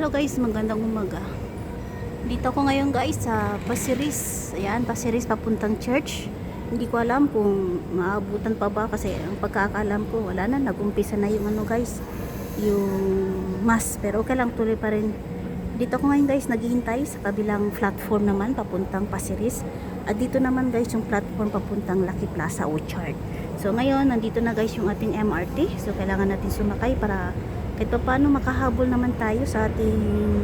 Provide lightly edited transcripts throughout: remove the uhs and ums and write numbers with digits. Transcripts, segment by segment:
Hello guys, magandang umaga. Dito ako ngayon guys sa Pasiris. Ayan, Pasiris papuntang church. Hindi ko alam kung maabutan pa ba kasi ang pagkakaalam ko wala na, nag-umpisa na yung ano guys, yung mass. Pero okay lang, tuloy pa rin. Dito ako ngayon guys, naghihintay sa kabilang platform naman papuntang Pasiris. At dito naman guys yung platform papuntang Lucky Plaza Orchard. So ngayon, nandito na guys yung ating MRT. So kailangan natin sumakay para kahit pa paano makahabol naman tayo sa ating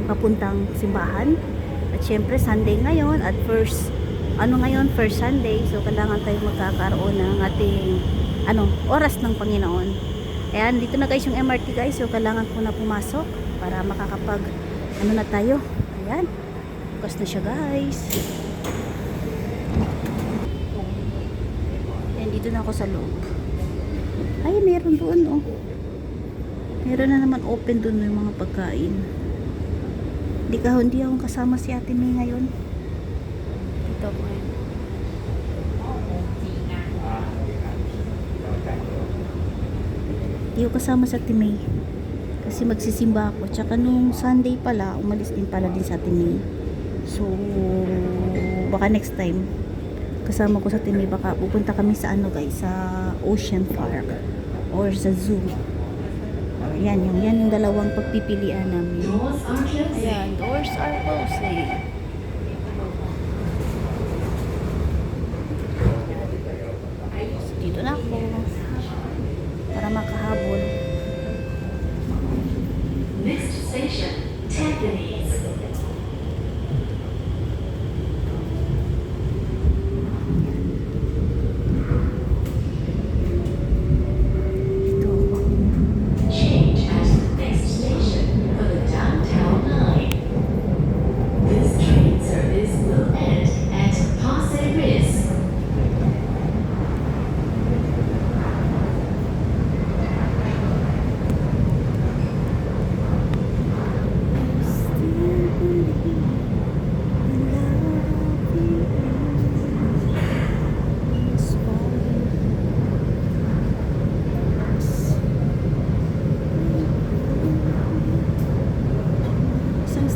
papuntang simbahan. At syempre Sunday ngayon at first Sunday, so kailangan tayo magkakaroon ng ating oras ng Panginoon. Ayan, dito na guys yung MRT guys, so kailangan ko na pumasok para makakapag na tayo. Ayan, bukas na siya guys. Ayan, dito na ako sa loob. Ay, meron doon oh. Meron na naman open doon yung mga pagkain. Hindi ako kasama si Ate May ngayon. Dito ako ngayon. Hindi ako kasama sa Ate May. Kasi magsisimba ako. Tsaka nung Sunday pala, umalis din pala din sa Ate May. So, baka next time, kasama ko sa Ate May. Baka pupunta kami sa guys, sa Ocean Park or sa zoo. Yan yung dalawang pagpipilian namin. Ayan, doors are closing. So, dito na ako para makahabol. Next station, Tampines.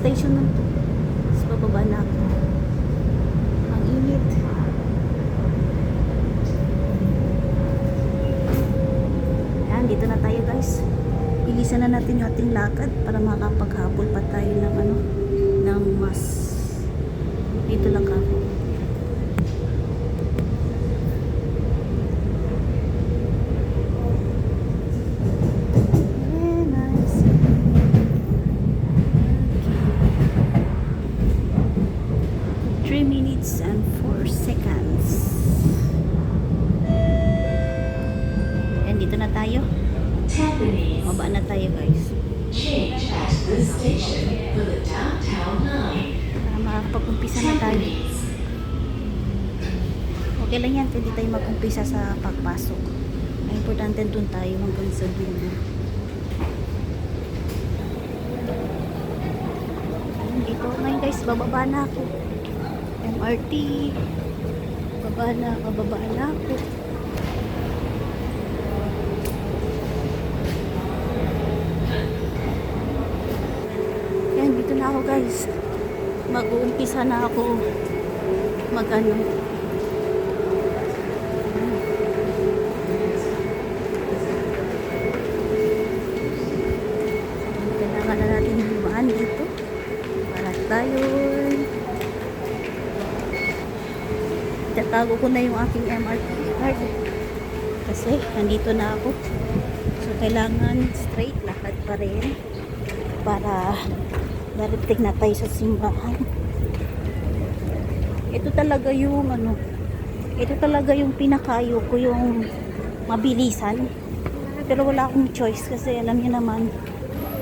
Station na to. Tapos bababa na ako. Ang init. Ayan, dito na tayo guys. Bilisan na natin yung ating lakad para makapaghabol pa tayo ng mas. Dito lang ako. And 4 seconds. Ayan, dito na tayo. Maba na tayo guys. Change at this station for the downtown line. Para makapag-umpisa na tayo. Okay lang yan, hindi tayo mag-umpisa sa pagpasok. Ang importante dun tayo hanggang sa dulo. Dito ngayon guys, bababa na ako. MRT, bababa na ako. Yan, dito na ako guys. Mag-uumpisa na ako kailangan na natin humaan dito para tayo tatago ko na yung aking MRT card kasi nandito na ako, so kailangan straight lakad pa rin para darating na tayo sa simbahan. Ito talaga yung pinakayo ko, yung mabilisan, pero wala akong choice kasi alam niyo naman,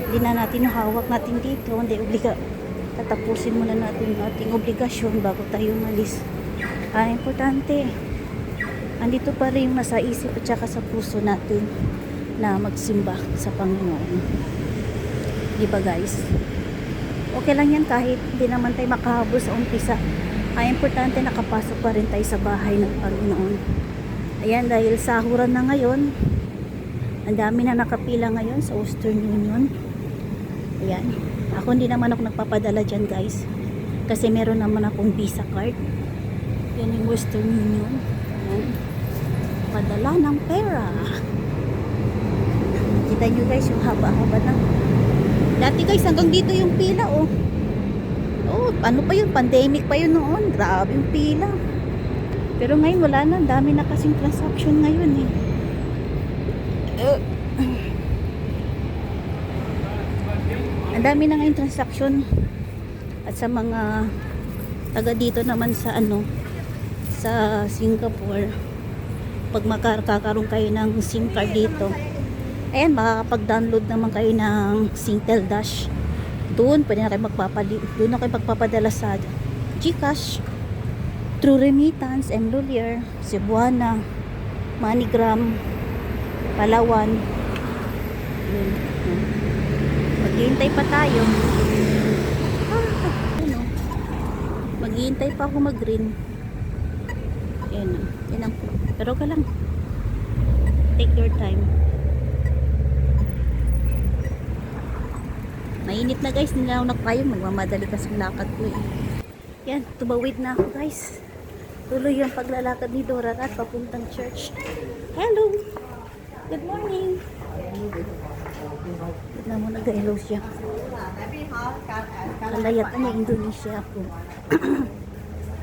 hindi na natin hawak natin dito, tatapusin muna natin yung ating obligasyon bago tayo malis. Importante, andito pa rin nasa isip at saka sa puso natin na magsimba sa Panginoon. Diba guys? Okay lang yan kahit hindi naman tayo makahabol sa umpisa. Importante nakapasok pa rin tayo sa bahay ng Panginoon. Ayan, dahil sahuran na ngayon, ang dami na nakapila ngayon sa Western Union. Ayan. Ako hindi naman ako nagpapadala dyan guys. Kasi meron naman akong Visa card. Yan yung Western Union. Ayan. Padala ng pera. Kita nyo guys yung haba-haba na. Dati guys hanggang dito yung pila oh. Oh, ano pa yun? Pandemic pa yun noon. Grabe yung pila. Pero ngayon wala na. Ang dami na kasing transaction ngayon eh. Ang dami na ngayon transaction. At sa mga taga dito naman sa ano, sa Singapore, pag makakaroon kayo ng SIM card dito, ayan, makakapag-download naman kayo ng Singtel Dash. Doon pwede na kayo doon na kayo magpapadala sa GCash, True Remittance, Mlolier, Cebuana, MoneyGram, Palawan. Yun. Maghihintay pa tayo. Ano? Maghihintay pa ako mag-green. Yan. Yan ang. Pero ka lang. Take your time. Mainit na guys. Hindi na ako nagpayong. Magmamadali kasi lakad ko eh. Yan. Tumawid na ako guys. Tuloy yung paglalakad ni Dora at papuntang church. Hello! Good morning! Tignan mo, nag-hello siya. Kalayatan niya, Indonesia ako.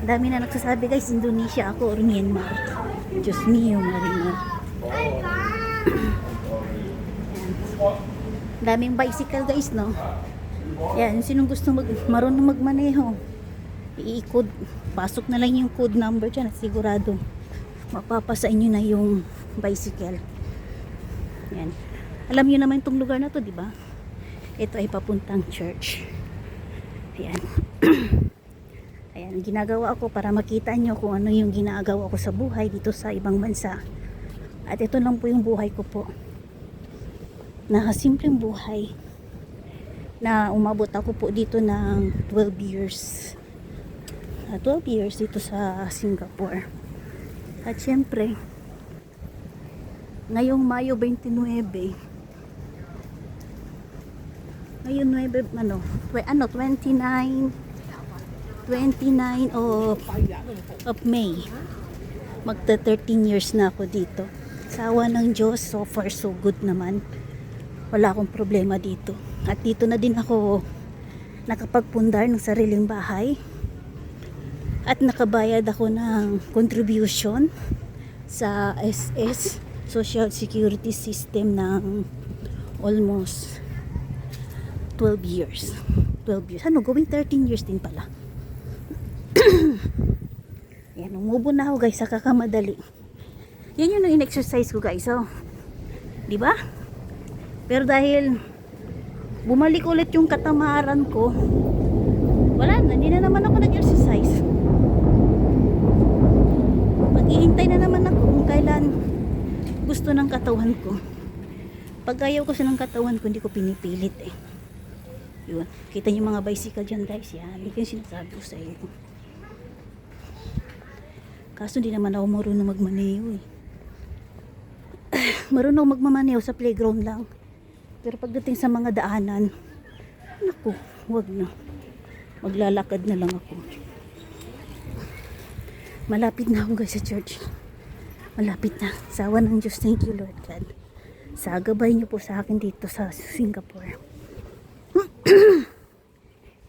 Ang dami na nagsasabi guys, Indonesia ako or Myanmar. Diyos mio, Marimar. Ang daming bicycle guys, no? Yan, sinong gusto marunong magmaneho, iikod, pasok na lang yung code number dyan at sigurado mapapasa inyo na yung bicycle. Yan. Alam niyo naman itong lugar na to, di ba? Ito ay papuntang church. Ayan. Ayan, ginagawa ko para makita nyo kung ano yung ginagawa ko sa buhay dito sa ibang bansa. At ito lang po yung buhay ko po. Nakasimpleng buhay. Na umabot ako po dito ng 12 years. 12 years dito sa Singapore. At syempre, ngayong Mayo 29, ngayon 29 of May, magta 13 years na ako dito. Sa awa ng Diyos, so far so good naman. Wala akong problema dito. At dito na din ako nakapagpundar ng sariling bahay. At nakabayad ako ng contribution sa SS, Social Security System, ng almost 12 years. 12 years. Ano, going 13 years din pala. Yan, umubo na ako guys sa kakamadali. Yan yung in-exercise ko guys. Oh. Diba? Pero dahil bumalik ulit yung katamaran ko, wala na, hindi na naman ako nag-exercise. Maghihintay na naman ako kung kailan gusto ng katawan ko. Pag ayaw ko siya ng katawan ko, hindi ko pinipilit eh. Yun. Kita niyo mga bicycle dyan guys. Yan. Hindi yung sinasabi ko sa inyo. Kaso hindi naman ako marunong magmaneho eh. Marunong magmamaneho sa playground lang. Pero pagdating sa mga daanan, naku, wag na. Maglalakad na lang ako. Malapit na ako guys sa church. Malapit na. Sa awa ng Diyos, thank you Lord God. Sa gabay niyo po sa akin dito sa Singapore.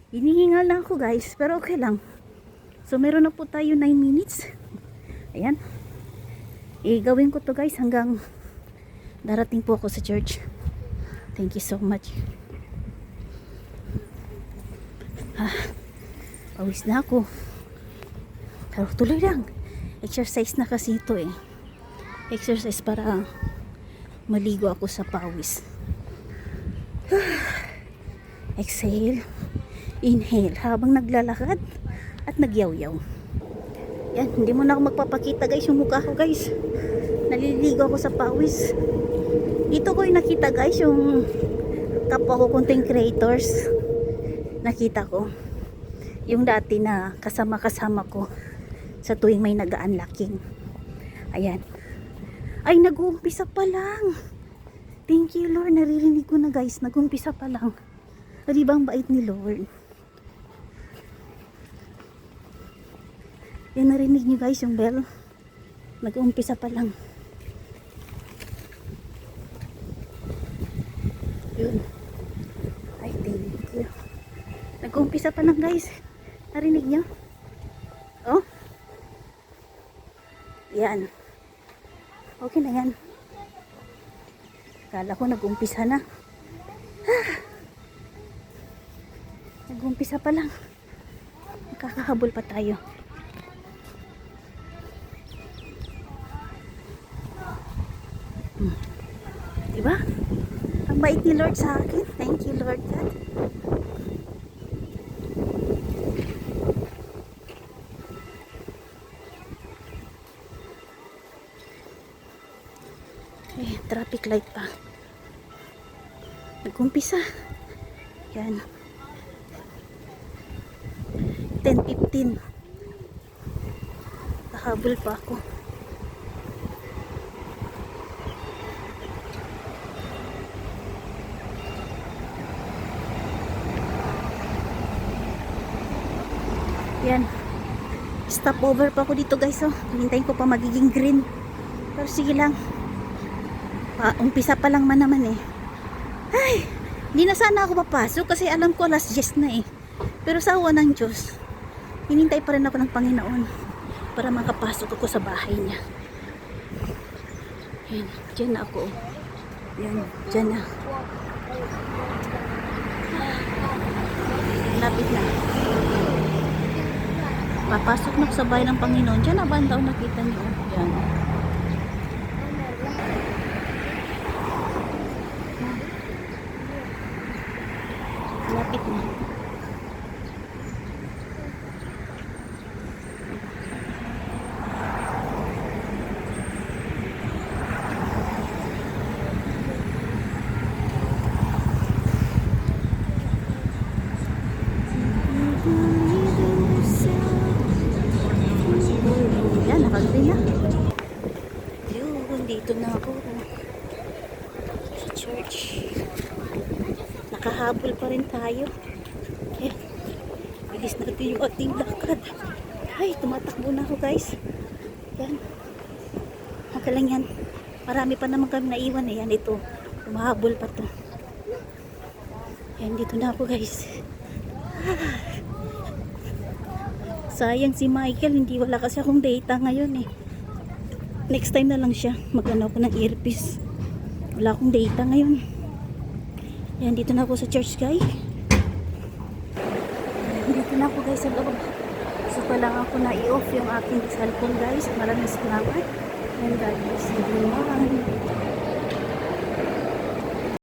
Hinihingal na ako guys, pero okay lang. So meron na po tayo 9 minutes. Ayan. Gawin ko to guys hanggang darating po ako sa church. Thank you so much. Pawis na ako. Pero tuloy lang. Exercise na kasi ito eh. Exercise para maligo ako sa pawis. Exhale. Inhale. Habang naglalakad at nagyaw-yaw. Yan. Hindi mo na ako magpapakita guys yung mukha ko guys. Naliligo ako sa pawis. Dito ko yung nakita guys yung kapwa ko content creators. Nakita ko. Yung dati na kasama-kasama ko sa tuwing may nag-unlocking. Ayan. Ay, nag-uumpisa pa lang. Thank you Lord. Naririnig ko na guys. Nag-uumpisa pa lang. O, di ba ang bait ni Lord? Yan, narinig niyo guys yung bell. Nag-uumpisa pa lang. Yun. Ay, thank you. Nag-uumpisa pa lang guys. Narinig niyo? Oh. Yan. Okay na yan. Kala ko nag-uumpisa na. Nag-uumpisa pa lang. Makakahabol pa tayo. Diba? Ang bait ni Lord sa akin. Thank you, Lord God. Eh, traffic light pa. Nag-umpisa. Yan. 10:15. Kahabol pa ako. Yan. Stop over pa ako dito guys. Oh. Hintayin ko pa magiging green. Pero sige lang. Umpisa pa lang man naman eh. Ay, hindi na sana ako papasok kasi alam ko alas 10 na eh. Pero sa awa ng Diyos, hinintay pa rin ako ng Panginoon para makapasok ako sa bahay niya. Yan, dyan na ako. Yan, dyan na. Lapit na. Papasok na ako sa bahay ng Panginoon. Dyan na ba ang daw nakita niyo? Yan. Lapit na. Yan, nakagri na. Yun, dito na ako sa church. Nakahabol pa rin tayo. Eh, bilis natin yung ating lakad. Ay, tumatakbo na ako guys. Yan. Haka lang yan. Marami pa naman kami naiwan eh. Yan, ito. Tumahabol pa to. Yan, dito na ako guys. Sayang si Michael, hindi wala kasi akong data ngayon eh. Next time na lang siya. Magano ako ng earpiece. Wala akong data ngayon. Yan, dito na ako sa church guys. Dito na ako guys sa loob. So pa lang ako na i-off yung aking cellphone guys. Maraming salamat. And God bless everyone.